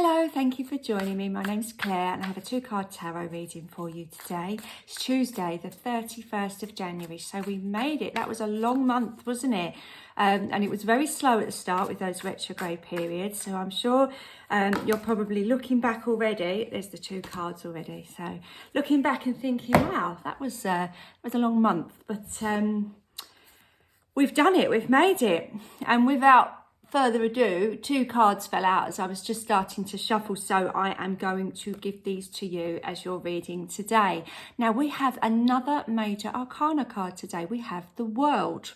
Hello, thank you for joining me. My name's Claire and I have a 2-card tarot reading for you today. It's Tuesday, the 31st of January. So we made it. That was a long month, wasn't it? And it was very slow at the start with those retrograde periods. So I'm sure you're probably looking back already. There's the 2 cards already. So looking back and thinking, wow, that was a long month. But we've done it. We've made it. And without further ado, 2 cards fell out as I was just starting to shuffle, so I am going to give these to you as your reading today. Now we have another major arcana card today. We have the World,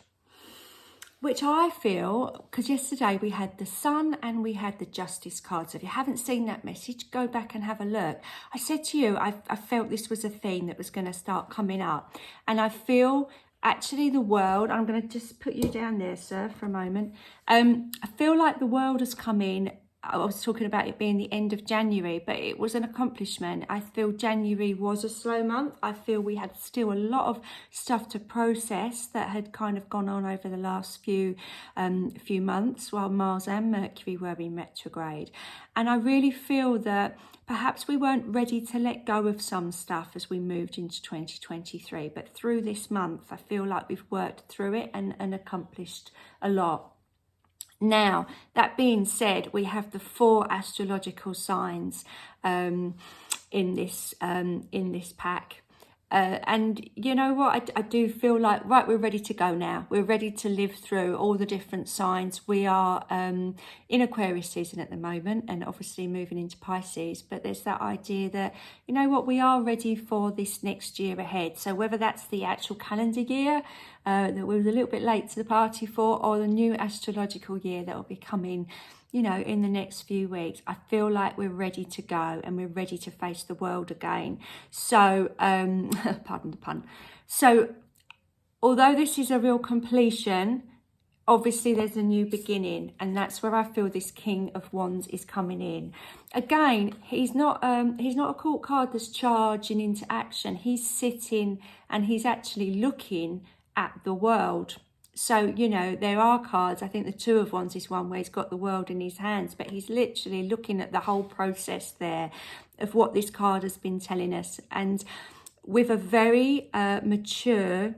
which I feel, because yesterday we had the Sun and we had the Justice card. So if you haven't seen that message, go back and have a look. I said to you, I felt this was a theme that was going to start coming up, and I feel actually the World, I'm going to just put you down there, sir, for a moment. I feel like the World has come in. I was talking about it being the end of January, but it was an accomplishment. I feel January was a slow month. I feel we had still a lot of stuff to process that had kind of gone on over the last few months while Mars and Mercury were in retrograde. And I really feel that perhaps we weren't ready to let go of some stuff as we moved into 2023. But through this month, I feel like we've worked through it and accomplished a lot. Now, that being said, we have the 4 astrological signs in this pack. And you know what, I do feel like, right, we're ready to go now. We're ready to live through all the different signs. We are in Aquarius season at the moment and obviously moving into Pisces. But there's that idea that, you know what, we are ready for this next year ahead. So whether that's the actual calendar year that we were a little bit late to the party for, or the new astrological year that will be coming, you know, in the next few weeks, I feel like we're ready to go and we're ready to face the world again. So, pardon the pun. So, although this is a real completion, obviously there's a new beginning, and that's where I feel this King of Wands is coming in. Again, he's not a court card that's charging into action. He's sitting and he's actually looking at the world. So, you know, there are cards, I think the 2 of Wands is one where he's got the world in his hands, but he's literally looking at the whole process there of what this card has been telling us. And with a very mature,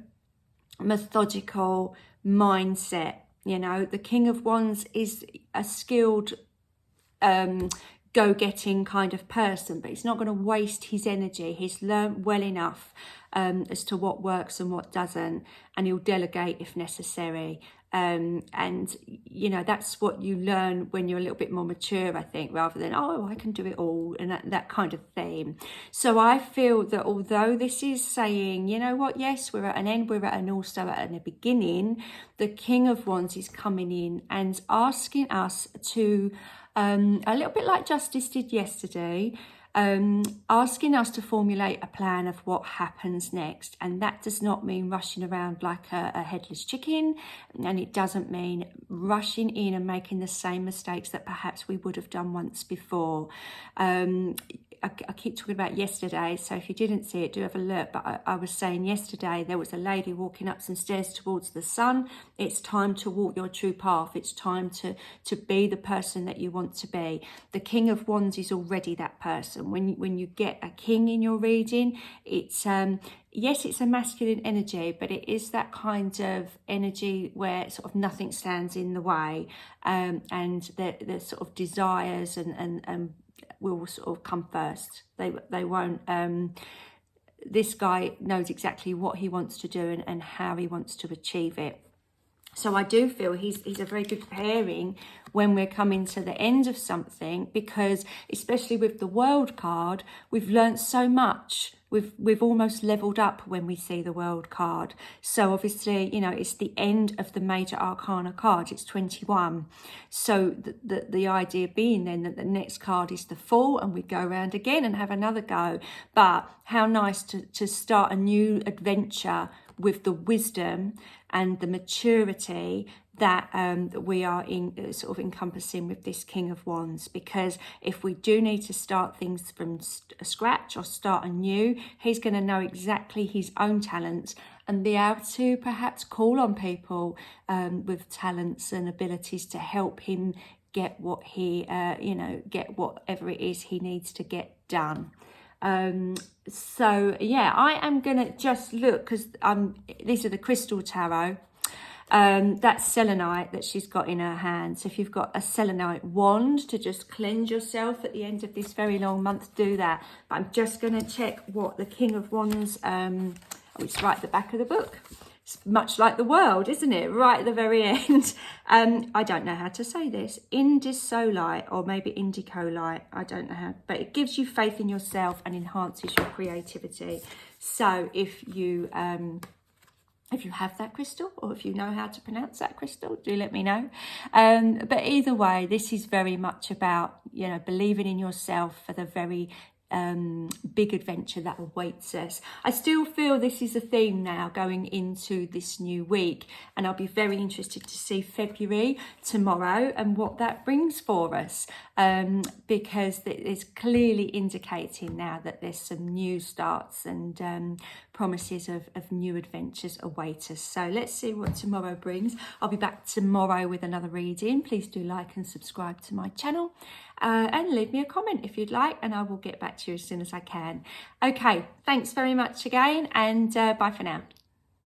methodical mindset, you know, the King of Wands is a skilled, go-getting kind of person, but he's not going to waste his energy. He's learned well enough as to what works and what doesn't, and he'll delegate if necessary. And you know, that's what you learn when you're a little bit more mature, I think, rather than, oh, I can do it all, and that kind of theme. So I feel that although this is saying, you know what, yes, we're at an end, we're at an also at a beginning, the King of Wands is coming in and asking us to, a little bit like Justice did yesterday, asking us to formulate a plan of what happens next. And that does not mean rushing around like a headless chicken, and it doesn't mean rushing in and making the same mistakes that perhaps we would have done once before. I keep talking about yesterday, so if you didn't see it, do have a look. But I was saying yesterday there was a lady walking up some stairs towards the sun. It's time to walk your true path. It's time to be the person that you want to be. The King of Wands is already that person. When you get a king in your reading, it's yes, it's a masculine energy, but it is that kind of energy where sort of nothing stands in the way, and the sort of desires and will sort of come first. They won't. This guy knows exactly what he wants to do and how he wants to achieve it. So I do feel he's a very good pairing when we're coming to the end of something, because especially with the World card, we've learned so much. We've almost leveled up when we see the World card. So obviously, you know, it's the end of the major arcana card. It's 21. So the idea being then that the next card is the Fool, and we go around again and have another go. But how nice to start a new adventure with the wisdom and the maturity that we are in sort of encompassing with this King of Wands. Because if we do need to start things from scratch or start anew, he's going to know exactly his own talents and be able to perhaps call on people with talents and abilities to help him get what he, get whatever it is he needs to get done. So yeah, I am gonna just look, because these are the crystal tarot. That's selenite that she's got in her hand. So if you've got a selenite wand to just cleanse yourself at the end of this very long month, do that. But I'm just going to check what the King of Wands, it's right at the back of the book. It's much like the world, isn't it? Right at the very end. I don't know how to say this. Indisolite, or maybe indicolite. I don't know how, but it gives you faith in yourself and enhances your creativity. So if you have that crystal, or if you know how to pronounce that crystal, do let me know. But either way, this is very much about, believing in yourself for the very big adventure that awaits us. I still feel this is a theme now going into this new week, and I'll be very interested to see February tomorrow and what that brings for us, because it's clearly indicating now that there's some new starts and promises of new adventures await us. So let's see what tomorrow brings. I'll be back tomorrow with another reading. Please do like and subscribe to my channel, and leave me a comment if you'd like, and I will get back to you as soon as I can. Okay, thanks very much again, and bye for now.